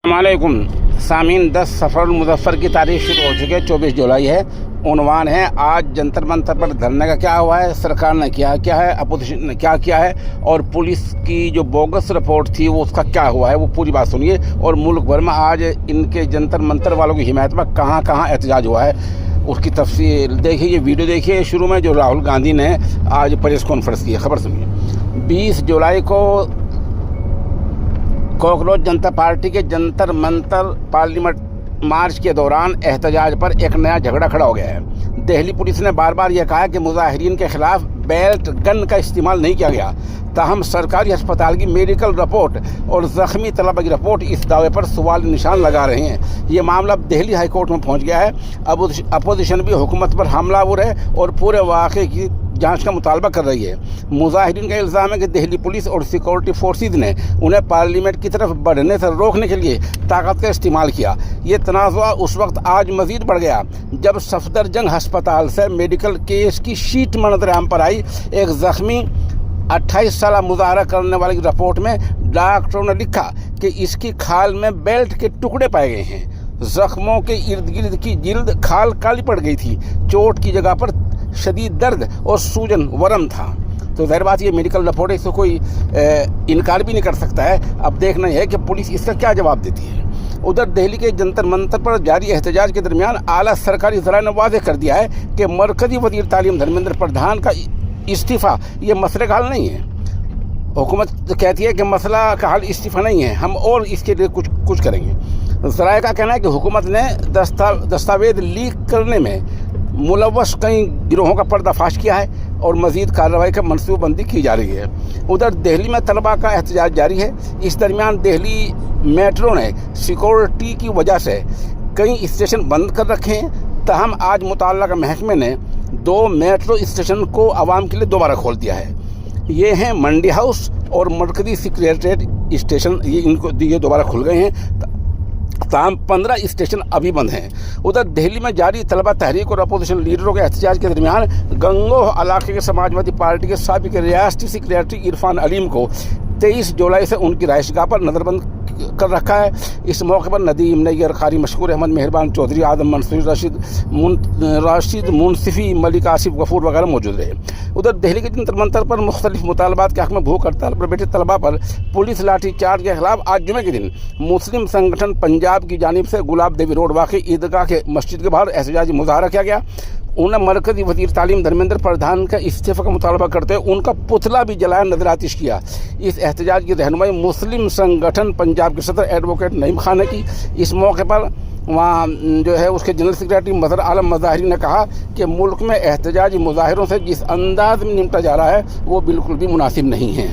अस्सलामुअलैकुम सामीन 10 सफ़र मुज़फ़्फ़र की तारीख शुरू हो चुकी है। 24 जुलाई है। उन्वान है आज जंतर मंतर पर धरने का क्या हुआ है, सरकार ने क्या क्या है, अपोजिशन ने क्या किया है और पुलिस की जो बोगस रिपोर्ट थी वो उसका क्या हुआ है, वो पूरी बात सुनिए। और मुल्क भर में आज इनके जंतर मंतर वालों की हिमायत में कहाँ कहाँ एहतजाज हुआ है उसकी तफसील देखिए। ये वीडियो देखिए शुरू में जो राहुल गांधी ने आज प्रेस कॉन्फ्रेंस की खबर सुनिए। 20 जुलाई को कॉकरोच जनता पार्टी के जंतर मंतर पार्लियामेंट मार्च के दौरान एहतजाज पर एक नया झगड़ा खड़ा हो गया है। दिल्ली पुलिस ने बार बार यह कहा कि मुजाहिरीन के खिलाफ बेल्ट गन का इस्तेमाल नहीं किया गया, ताहम सरकारी अस्पताल की मेडिकल रिपोर्ट और ज़ख्मी तलबा की रिपोर्ट इस दावे पर सवाल निशान लगा रहे हैं। ये मामला अब दिल्ली हाई कोर्ट में पहुंच गया है। अब अपोजिशन भी हुकूमत पर हमलावर है और पूरे वाक़े की जांच का मुतालबा कर रही है। मुजाहिरीन का इल्ज़ाम है कि दिल्ली पुलिस और सिक्योरिटी फोर्सेज ने उन्हें पार्लियामेंट की तरफ बढ़ने से रोकने के लिए ताकत का इस्तेमाल किया। ये तनाज़ा उस वक्त आज मज़ीद बढ़ गया जब सफदरजंग हस्पताल से मेडिकल केस की शीट मंजर-ए-आम पर आई। एक ज़ख्मी 28 साल मुजाहरा करने वाले की रिपोर्ट में डॉक्टरों ने लिखा कि इसकी खाल में बेल्ट के टुकड़े पाए गए हैं। जख्मों के इर्द गिर्द की जिल्द खाल काली पड़ गई थी। चोट की जगह पर शदीद दर्द और सूजन वरम था। तो ज़ाहिर बात ये मेडिकल रिपोर्ट है, इसको कोई इनकार भी नहीं कर सकता है। अब देखना है कि पुलिस इसका क्या जवाब देती है। उधर दिल्ली के जंतर मंतर पर जारी एहतजाज के दरमियान आला सरकारी ज़राए ने वाज़ेह कर दिया है कि मरकज़ी वज़ीर तालीम धर्मेंद्र प्रधान का इस्तीफ़ा ये मसले का हल नहीं है। हुकूमत कहती है कि मसला का हल इस्तीफ़ा नहीं है, हम और इसके लिए कुछ करेंगे। ज़राए का कहना है कि हुकूमत ने दस्तावेज़ लीक करने में मुलव्वस कई गिरोहों का पर्दाफाश किया है और मज़ीद कार्रवाई का मनसूबबंदी की जा रही है। उधर दिल्ली में तलबा का एहतजाज जारी है। इस दरमियान दिल्ली मेट्रो ने सिक्योरिटी की वजह से कई स्टेशन बंद कर रखे हैं, ताहम आज मुतल्लिक़ा महकमे ने 2 मेट्रो स्टेशन को आवाम के लिए दोबारा खोल दिया है। ये हैं मंडी हाउस और मरकज़ी सेक्रेटरीट स्टेशन, ये दोबारा खुल गए हैं, तमाम 15 स्टेशन अभी बंद हैं। उधर दिल्ली में जारी तलबा तहरीक और अपोजिशन लीडरों के एहतजाज के दरमियान गंगोह इलाके के समाजवादी पार्टी के साबिक रियासती सेक्रेटरी इरफान अलीम को 23 जुलाई से उनकी रिहाइशगाह पर नज़रबंद कर रखा है। इस मौके पर नदीम नैयर, कारी मशकूर अहमद, मेहरबान चौधरी, आदम मंसूर, राशिद मुनसिफ़ी, मलिक आसिफ गफूर वगैरह मौजूद रहे। उधर दिल्ली के जंतर मंतर पर मुख्तलिफ मुतालबात के हक़ में भूख हड़ताल पर बैठे तलबा पर पुलिस लाठी चार्ज के खिलाफ आज जुमे के दिन मुस्लिम संगठन पंजाब की जानिब से गुलाब देवी रोड वाक़ई ईदगाह के मस्जिद के बाहर एहतजाजी मुजाहरा किया गया। उन्हें मरकज़ी वज़ीर तालीम धर्मेंद्र प्रधान का इस्तीफ़ा का मुतालबा करते हुए उनका पुतला भी जलाया, नजर आतिश किया। इस एहतजाज की रहनुमाई मुस्लिम संगठन पंजाब के सदर एडवोकेट नईम खान ने की। इस मौके पर वहाँ जो है उसके जनरल सेक्रेटरी मज़हर आलम मज़ाहिरी ने कहा कि मुल्क में एहतजाजी मुजाहिरों से जिस अंदाज में निपटा जा रहा है वो बिल्कुल भी मुनासिब नहीं है।